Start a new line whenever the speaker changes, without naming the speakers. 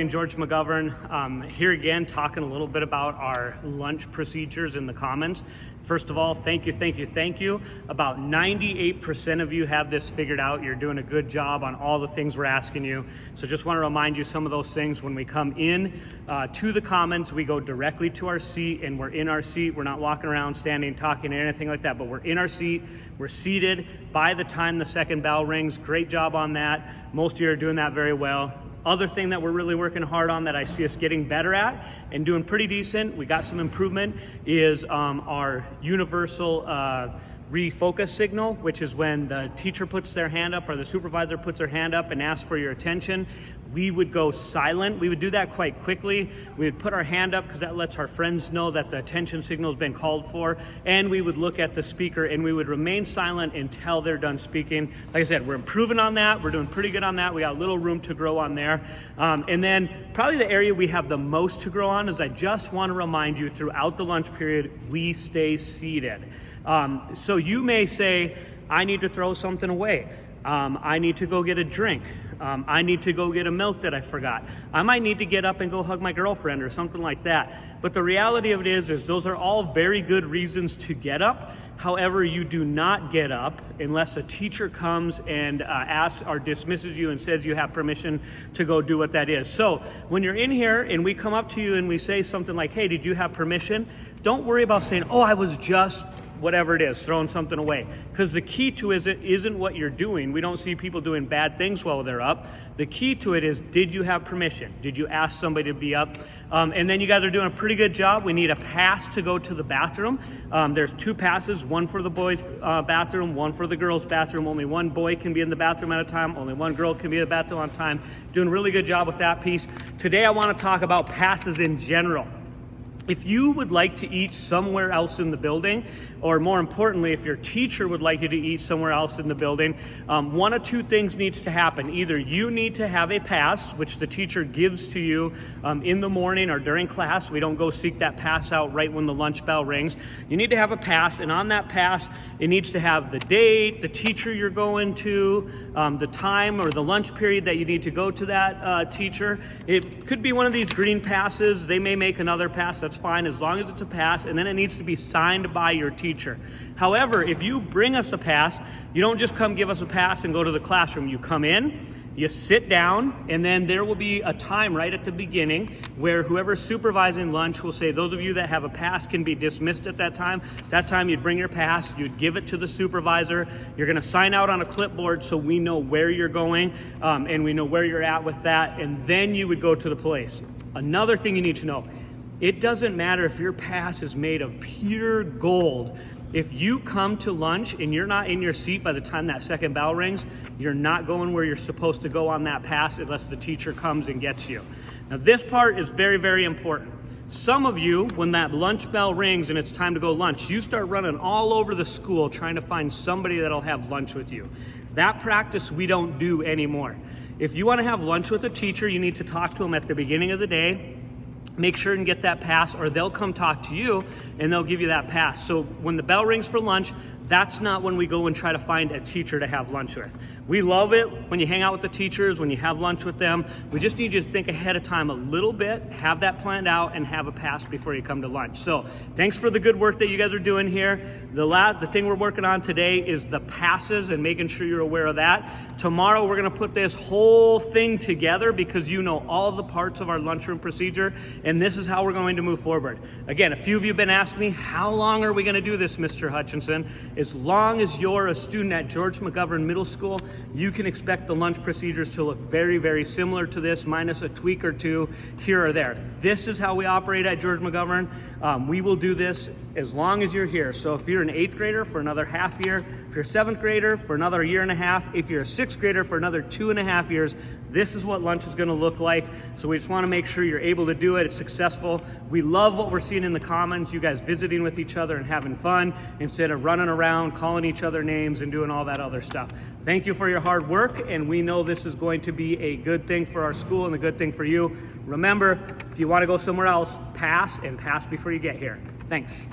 George McGovern here again, talking a little bit about our lunch procedures in the Commons. First of all, thank you. About 98% of you have this figured out. You're doing a good job on all the things we're asking you. So just want to remind you some of those things. When we come in to the Commons, we go directly to our seat, and we're in our seat. We're not walking around, standing, talking, or anything like that, but we're in our seat. We're seated by the time the second bell rings. Great job on that. Most of you are doing that very well. Other thing that we're really working hard on that I see us getting better at and doing pretty decent, we got some improvement, is our universal refocus signal, which is when the teacher puts their hand up or the supervisor puts their hand up and asks for your attention. We would go silent. We would do that quite quickly. We would put our hand up because that lets our friends know that the attention signal has been called for, and we would look at the speaker and we would remain silent until they're done speaking. Like I said, we're improving on that. We're doing pretty good on that. We got a little room to grow on there. And then probably the area we have the most to grow on is I just want to remind you throughout the lunch period, we stay seated. So you may say, I need to throw something away. I need to go get a drink. I need to go get a milk that I forgot. I might need to get up and go hug my girlfriend or something like that. But the reality of it is those are all very good reasons to get up. However, you do not get up unless a teacher comes and asks or dismisses you and says you have permission to go do what that is. So when you're in here and we come up to you and we say something like, hey, did you have permission? Don't worry about saying, oh, I was just whatever it is, throwing something away. Because the key to it isn't what you're doing. We don't see people doing bad things while they're up. The key to it is, did you have permission? Did you ask somebody to be up? And then you guys are doing a pretty good job. We need a pass to go to the bathroom. There's 2 passes, one for the boys' bathroom, one for the girls' bathroom. Only one boy can be in the bathroom at a time. Only one girl can be in the bathroom at a time. Doing a really good job with that piece. Today I want to talk about passes in general. If you would like to eat somewhere else in the building, or more importantly, if your teacher would like you to eat somewhere else in the building, one of 2 things needs to happen. Either you need to have a pass, which the teacher gives to you in the morning or during class. We don't go seek that pass out right when the lunch bell rings. You need to have a pass, and on that pass, it needs to have the date, the teacher you're going to, the time or the lunch period that you need to go to that teacher. It could be one of these green passes. They may make another pass. That's fine as long as it's a pass, and then it needs to be signed by your teacher. However, if you bring us a pass, you don't just come give us a pass and go to the classroom. You come in, you sit down, and then there will be a time right at the beginning where whoever's supervising lunch will say, those of you that have a pass can be dismissed at that time. That time you'd bring your pass, you'd give it to the supervisor. You're gonna sign out on a clipboard so we know where you're going and we know where you're at with that, and then you would go to the place. Another thing you need to know, it doesn't matter if your pass is made of pure gold. If you come to lunch and you're not in your seat by the time that second bell rings, you're not going where you're supposed to go on that pass unless the teacher comes and gets you. Now this part is very, very important. Some of you, when that lunch bell rings and it's time to go lunch, you start running all over the school trying to find somebody that'll have lunch with you. That practice we don't do anymore. If you want to have lunch with a teacher, you need to talk to them at the beginning of the day. Make sure and get that pass, or they'll come talk to you and they'll give you that pass. So when the bell rings for lunch, that's not when we go and try to find a teacher to have lunch with. We love it when you hang out with the teachers, when you have lunch with them. We just need you to think ahead of time a little bit, have that planned out, and have a pass before you come to lunch. So thanks for the good work that you guys are doing here. The thing we're working on today is the passes and making sure you're aware of that. Tomorrow we're gonna put this whole thing together because you know all the parts of our lunchroom procedure, and this is how we're going to move forward. Again, a few of you have been asking me, how long are we gonna do this, Mr. Hutchinson? As long as you're a student at George McGovern Middle School, you can expect the lunch procedures to look very, very similar to this, minus a tweak or 2 here or there. This is how we operate at George McGovern. We will do this as long as you're here. So if you're an 8th grader, for another half year. If you're a 7th grader, for another 1.5 years. If you're a 6th grader, for another 2.5 years. This is what lunch is gonna look like. So we just wanna make sure you're able to do it. It's successful. We love what we're seeing in the Commons, you guys visiting with each other and having fun instead of running around, calling each other names and doing all that other stuff. Thank you for your hard work, and we know this is going to be a good thing for our school and a good thing for you. Remember, if you wanna go somewhere else, pass, and pass before you get here. Thanks.